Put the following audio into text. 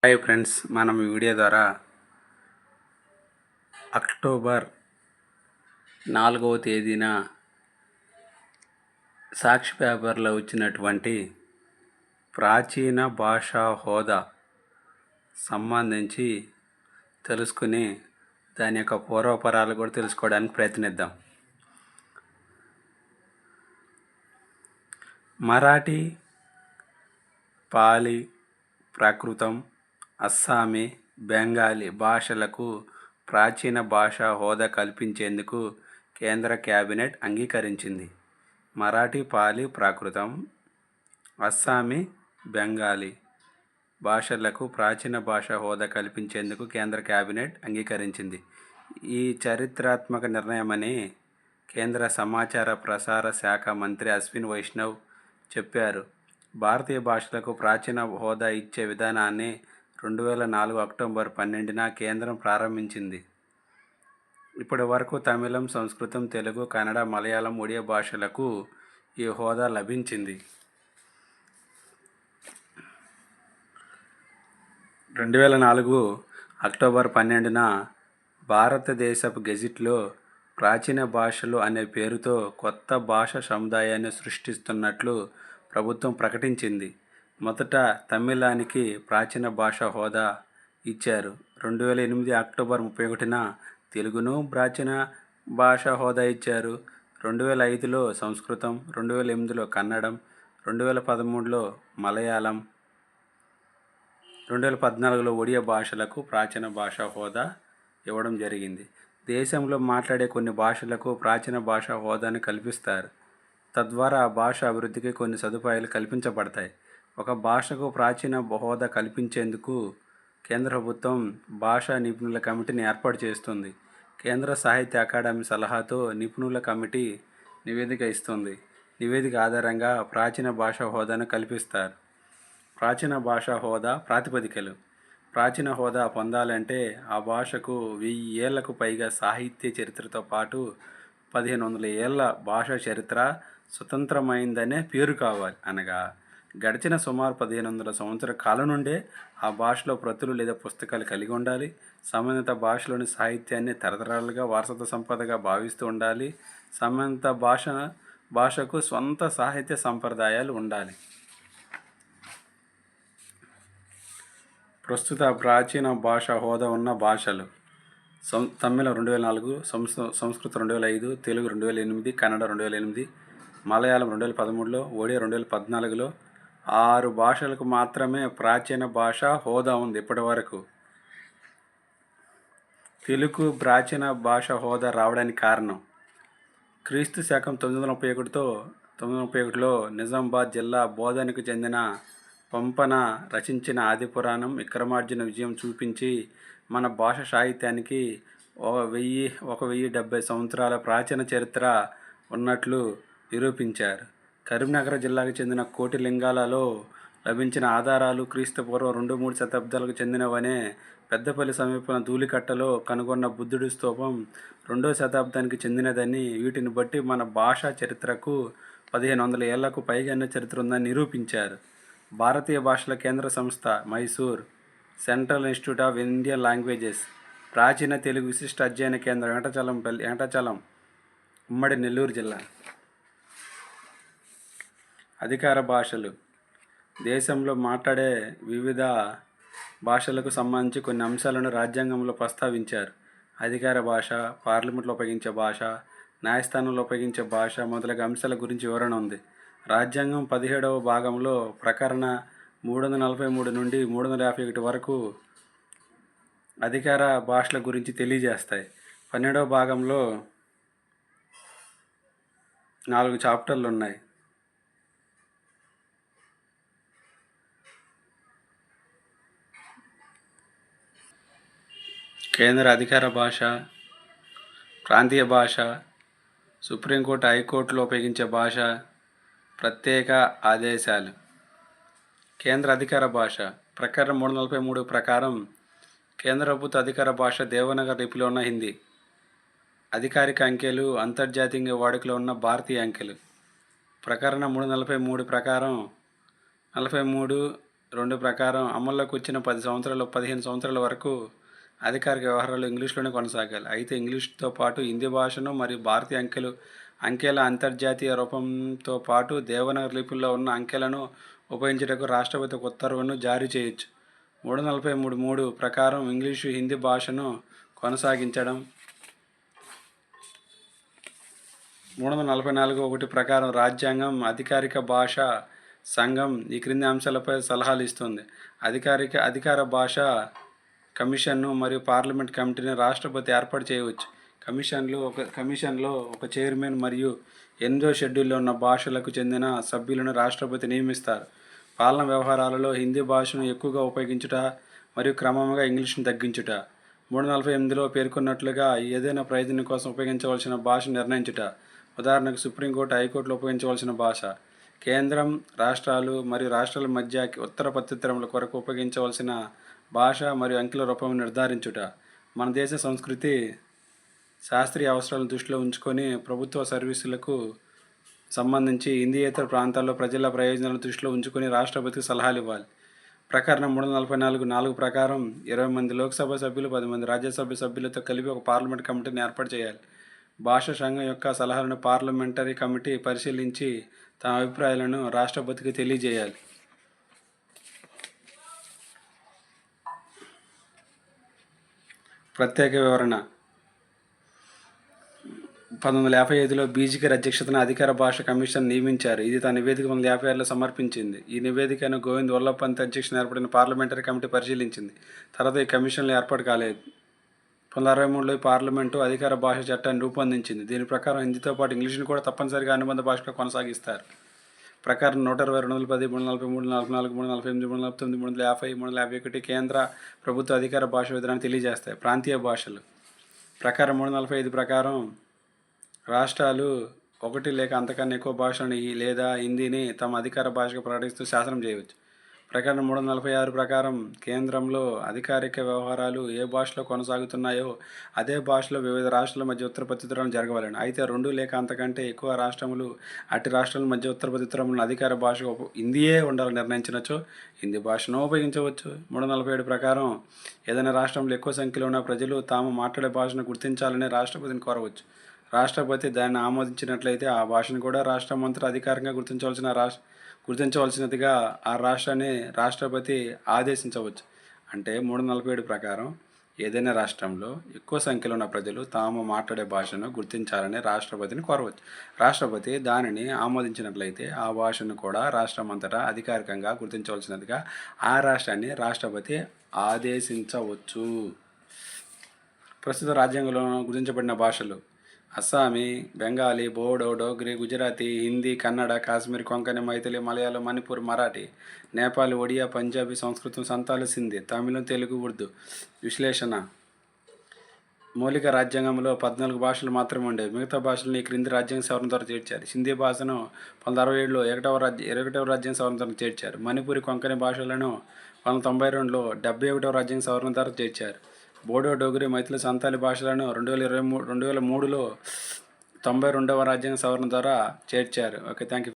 Hi friends, మనం ఈ video ద్వారా అక్టోబర్ 4వ తేదీన సాక్షి పేపర్లో వచ్చినటువంటి ప్రాచీన భాషా హోదా సంబంధించి తెలుసుకుని దాని యొక్క పూర్వపరాలు కూడా తెలుసుకోవడానికి ప్రయత్నిద్దాం. మరాఠీ, పాలి, ప్రాకృతం, అస్సామీ, బెంగాలీ భాషలకు ప్రాచీన భాషా హోదా కల్పించేందుకు కేంద్ర కేబినెట్ అంగీకరించింది. మరాఠీ, పాలి, ప్రాకృతం, అస్సామీ, బెంగాలీ భాషలకు ప్రాచీన భాషా హోదా కల్పించేందుకు కేంద్ర కేబినెట్ అంగీకరించింది. ఈ చారిత్రాత్మక నిర్ణయమని కేంద్ర సమాచార ప్రసార శాఖ మంత్రి అశ్విని వైష్ణవ్ చెప్పారు. భారతీయ భాషలకు ప్రాచీన హోదా ఇచ్చే విధానాన్ని 2004 అక్టోబర్ 12న కేంద్రం ప్రారంభించింది. ఇప్పటి వరకు తమిళం, సంస్కృతం, తెలుగు, కన్నడ, మలయాళం, ఒడియా భాషలకు ఈ హోదా లభించింది. 2004 అక్టోబర్ 12న భారతదేశపు గెజిట్లో ప్రాచీన భాషలు అనే పేరుతో కొత్త భాషా సముదాయాన్ని సృష్టిస్తున్నట్లు ప్రభుత్వం ప్రకటించింది. మొదట తమిళానికి ప్రాచీన భాషా హోదా ఇచ్చారు. 2008 అక్టోబర్ 31న తెలుగును ప్రాచీన భాషా హోదా ఇచ్చారు. 2005లో సంస్కృతం, 2008లో కన్నడం, 2013లో మలయాళం, 2014లో ఒడియా భాషలకు ప్రాచీన భాషా హోదా ఇవ్వడం జరిగింది. దేశంలో మాట్లాడే కొన్ని భాషలకు ప్రాచీన భాషా హోదాను కల్పిస్తారు. తద్వారా ఆ భాష అభివృద్ధికి కొన్ని సదుపాయాలు కల్పించబడతాయి. ఒక భాషకు ప్రాచీన హోదా కల్పించేందుకు కేంద్ర ప్రభుత్వం భాషా నిపుణుల కమిటీని ఏర్పాటు చేస్తుంది. కేంద్ర సాహిత్య అకాడమీ సలహాతో నిపుణుల కమిటీ నివేదిక ఇస్తుంది. నివేదిక ఆధారంగా ప్రాచీన భాషా హోదాను కల్పిస్తారు. ప్రాచీన భాషా హోదా ప్రాతిపదికలు. ప్రాచీన హోదా పొందాలంటే ఆ భాషకు 1000 ఏళ్లకు పైగా సాహిత్య చరిత్రతో పాటు 1500 ఏళ్ల భాషా చరిత్ర, స్వతంత్రమైందనే పేరు కావాలి. అనగా గడిచిన సుమారు 1500 సంవత్సరాల కాలం నుండే ఆ భాషలో ప్రతులు లేదా పుస్తకాలు కలిగి ఉండాలి. సంబంధిత భాషలోని సాహిత్యాన్ని తరతరాలుగా వారసత్వ సంపదగా భావిస్తూ ఉండాలి. సంబంధిత భాషకు స్వంత సాహిత్య సంప్రదాయాలు ఉండాలి. ప్రస్తుత ప్రాచీన భాషా హోదా ఉన్న భాషలు: తమిళం 2004, సంస్కృతం 2005, తెలుగు 2008, కన్నడ 2008, మలయాళం 2013లో, ఒడియా 2014లో 6 భాషలకు మాత్రమే ప్రాచీన భాషా హోదా ఉంది. ఇప్పటి వరకు తెలుగు ప్రాచీన భాషా హోదా రావడానికి కారణం క్రీస్తు శకం 931లో నిజామాబాద్ జిల్లా బోధనకు చెందిన పంపన రచించిన ఆదిపురాణం విక్రమార్జున విజయం చూపించి మన భాషా సాహిత్యానికి 1070 సంవత్సరాల ప్రాచీన చరిత్ర ఉన్నట్లు నిరూపించారు. కరీంనగర్ జిల్లాకు చెందిన కోటిలింగాలలో లభించిన ఆధారాలు క్రీస్తుపూర్వం 2-3 శతాబ్దాలకు చెందినవనే. పెద్దపల్లి సమీపంలో ధూళికట్టలో కనుగొన్న బుద్ధుడి స్తూపం 2వ శతాబ్దానికి చెందినదని, వీటిని బట్టి మన భాషా చరిత్రకు 1500 ఏళ్లకు పైగానే చరిత్ర ఉందని నిరూపించారు. భారతీయ భాషల కేంద్ర సంస్థ, Mysore central institute of Indian languages, ప్రాచీన తెలుగు విశిష్ట అధ్యయన కేంద్రం, వెంకటాచలం, ఉమ్మడి నెల్లూరు జిల్లా. అధికార భాషలు. దేశంలో మాట్లాడే వివిధ భాషలకు సంబంధించి కొన్ని అంశాలను రాజ్యాంగంలో ప్రస్తావించారు. అధికార భాష, పార్లమెంట్లో ఉపయోగించే భాష, న్యాయస్థానంలో ఉపయోగించే భాష మొదలగు అంశాల గురించి వివరణ ఉంది. రాజ్యాంగం 17వ భాగంలో ప్రకరణ 343 నుండి 351 వరకు అధికార భాషల గురించి తెలియజేస్తాయి. 12వ భాగంలో 4 చాప్టర్లు ఉన్నాయి. కేంద్ర అధికార భాష, ప్రాంతీయ భాష, సుప్రీంకోర్టు, హైకోర్టులో ఉపయోగించే భాష, ప్రత్యేక ఆదేశాలు. కేంద్ర అధికార భాష. ప్రకరణ 343 ప్రకారం కేంద్ర ప్రభుత్వ అధికార భాష దేవనాగరి లిపిలో ఉన్న హిందీ. అధికారిక అంకెలు అంతర్జాతీయ వాడుకలో ఉన్న భారతీయ అంకెలు. ప్రకరణ 343 ప్రకారం 43 2 ప్రకారం అమల్లోకి వచ్చిన 10 సంవత్సరాలు 15 సంవత్సరాల వరకు అధికారిక వ్యవహారాలు ఇంగ్లీష్లోనే కొనసాగాలి. అయితే ఇంగ్లీష్తో పాటు హిందీ భాషను మరియు భారతీయ అంకెల అంతర్జాతీయ రూపంతో పాటు దేవనాగరి లిపిలో ఉన్న అంకెలను ఉపయోగించుటకు రాష్ట్రపతి ఒక ఉత్తర్వును జారీ చేయొచ్చు. 343(3) ప్రకారం ఇంగ్లీషు హిందీ భాషను కొనసాగించడం. 344(1) ప్రకారం రాజ్యాంగం అధికారిక భాషా సంఘం ఈ క్రింది అంశాలపై సలహాలు ఇస్తుంది. అధికార భాష కమిషన్ను మరియు పార్లమెంట్ కమిటీని రాష్ట్రపతి ఏర్పాటు చేయవచ్చు. కమిషన్లో ఒక చైర్మన్ మరియు 8వ షెడ్యూల్లో ఉన్న భాషలకు చెందిన సభ్యులను రాష్ట్రపతి నియమిస్తారు. పాలనా వ్యవహారాలలో హిందీ భాషను ఎక్కువగా ఉపయోగించుట మరియు క్రమంగా ఇంగ్లీష్ను తగ్గించుట. 348లో పేర్కొన్నట్లుగా ఏదైనా ప్రయోజనం కోసం ఉపయోగించవలసిన భాషను నిర్ణయించుట. ఉదాహరణకు సుప్రీంకోర్టు, హైకోర్టులో ఉపయోగించవలసిన భాష. కేంద్రం, రాష్ట్రాలు మరియు రాష్ట్రాల మధ్య ఉత్తర ప్రత్యుత్తరముల కొరకు ఉపయోగించవలసిన భాష మరియు అంకెల రూపం నిర్ధారించుట. మన దేశ సంస్కృతి, శాస్త్రీయ అవసరాలను దృష్టిలో ఉంచుకొని ప్రభుత్వ సర్వీసులకు సంబంధించి హిందీయేతర ప్రాంతాల్లో ప్రజల ప్రయోజనాలను దృష్టిలో ఉంచుకొని రాష్ట్రపతికి సలహాలు ఇవ్వాలి. ప్రకరణం 344(4) ప్రకారం 20 మంది లోక్సభ సభ్యులు, 10 మంది రాజ్యసభ సభ్యులతో కలిపి ఒక పార్లమెంట్ కమిటీని ఏర్పాటు చేయాలి. భాషా సంఘం యొక్క సలహాలను పార్లమెంటరీ కమిటీ పరిశీలించి తమ అభిప్రాయాలను రాష్ట్రపతికి తెలియజేయాలి. ప్రత్యేక వివరణ. 1955లో బీజికర్ అధ్యక్షతన అధికార భాష కమిషన్ నియమించారు. ఇది తన నివేదిక 1956లో సమర్పించింది. ఈ నివేదికను గోవింద్ వల్లభ్ పంత్ అధ్యక్షతన ఏర్పడిన పార్లమెంటరీ కమిటీ పరిశీలించింది. తర్వాత ఈ కమిషన్లు ఏర్పాటు కాలేదు. 1963లో పార్లమెంటు అధికార భాష చట్టాన్ని రూపొందించింది. దీని ప్రకారం హిందీతో పాటు ఇంగ్లీష్ను కూడా తప్పనిసరిగా అనుబంధ భాషగా కొనసాగిస్తారు. ప్రకారం 120, 210, 343, 344, 348, 349, 350, 351 కేంద్ర ప్రభుత్వ అధికార భాష విధానాన్ని తెలియజేస్తాయి. ప్రాంతీయ భాషలు. ప్రకారం 345 ప్రకారం రాష్ట్రాలు 1 లేక అంతకన్నా ఎక్కువ భాషలను లేదా హిందీని తమ అధికార భాషగా ప్రకటిస్తూ శాసనం చేయవచ్చు. ప్రకారం 346 ప్రకారం కేంద్రంలో అధికారిక వ్యవహారాలు ఏ భాషలో కొనసాగుతున్నాయో అదే భాషలో వివిధ రాష్ట్రాల మధ్య ఉత్తర ప్రత్యుత్తరాలు జరగవలెను. అయితే 2 లేక అంతకంటే ఎక్కువ రాష్ట్రములు అట్టి రాష్ట్రాల మధ్య ఉత్తర ప్రత్యుత్తరములను అధికార భాషగా హిందీయే ఉండాలని నిర్ణయించినచో హిందీ భాషను ఉపయోగించవచ్చు. 347 ప్రకారం ఏదైనా రాష్ట్రంలో ఎక్కువ సంఖ్యలో ఉన్న ప్రజలు తాము మాట్లాడే భాషను గుర్తించాలని రాష్ట్రపతిని కోరవచ్చు. రాష్ట్రపతి దాన్ని ఆమోదించినట్లయితే ఆ భాషను కూడా రాష్ట్రమంతటా అధికారికంగా గుర్తించవలసినదిగా ఆ రాష్ట్రాన్ని రాష్ట్రపతి ఆదేశించవచ్చు. అంటే 347 ప్రకారం ఏదైనా రాష్ట్రంలో ఎక్కువ సంఖ్యలో ఉన్న ప్రజలు తాము మాట్లాడే భాషను గుర్తించాలని రాష్ట్రపతిని కోరవచ్చు. రాష్ట్రపతి దానిని ఆమోదించినట్లయితే ఆ భాషను కూడా రాష్ట్రమంతటా అధికారికంగా గుర్తించవలసినదిగా ఆ రాష్ట్రాన్ని రాష్ట్రపతి ఆదేశించవచ్చు. ప్రస్తుత రాజ్యాంగంలో గుర్తించబడిన భాషలు: అస్సామీ, బెంగాలీ, బోడో, డోగ్రీ, గుజరాతీ, హిందీ, కన్నడ, కాశ్మీరీ, కొంకణి, మైథిలి, మలయాళం, మణిపూర్, మరాఠీ, నేపాలీ, ఒడియా, పంజాబీ, సంస్కృతం, సంతాలి, సింధీ, తమిళం, తెలుగు, ఉర్దూ. విశ్లేషణ. మౌలిక రాజ్యాంగంలో 14 భాషలు మాత్రమే ఉండేవి. మిగతా భాషలను ఈ క్రింది రాజ్యాంగ సవరణ ద్వారా చేర్చారు. హిందీ భాషను 1967లో 21వ రాజ్యాంగ సవరణ ద్వారా చేర్చారు. మణిపూరి, కొంకణి భాషలను 1992లో 71వ రాజ్యాంగ సవరణ ద్వారా చేర్చారు. బోడో, డోగ్రీ, మైథిలి, సంతాలి భాషలను 2003లో 92వ రాజ్యాంగ సవరణ ద్వారా చేర్చారు. Okay, thank you.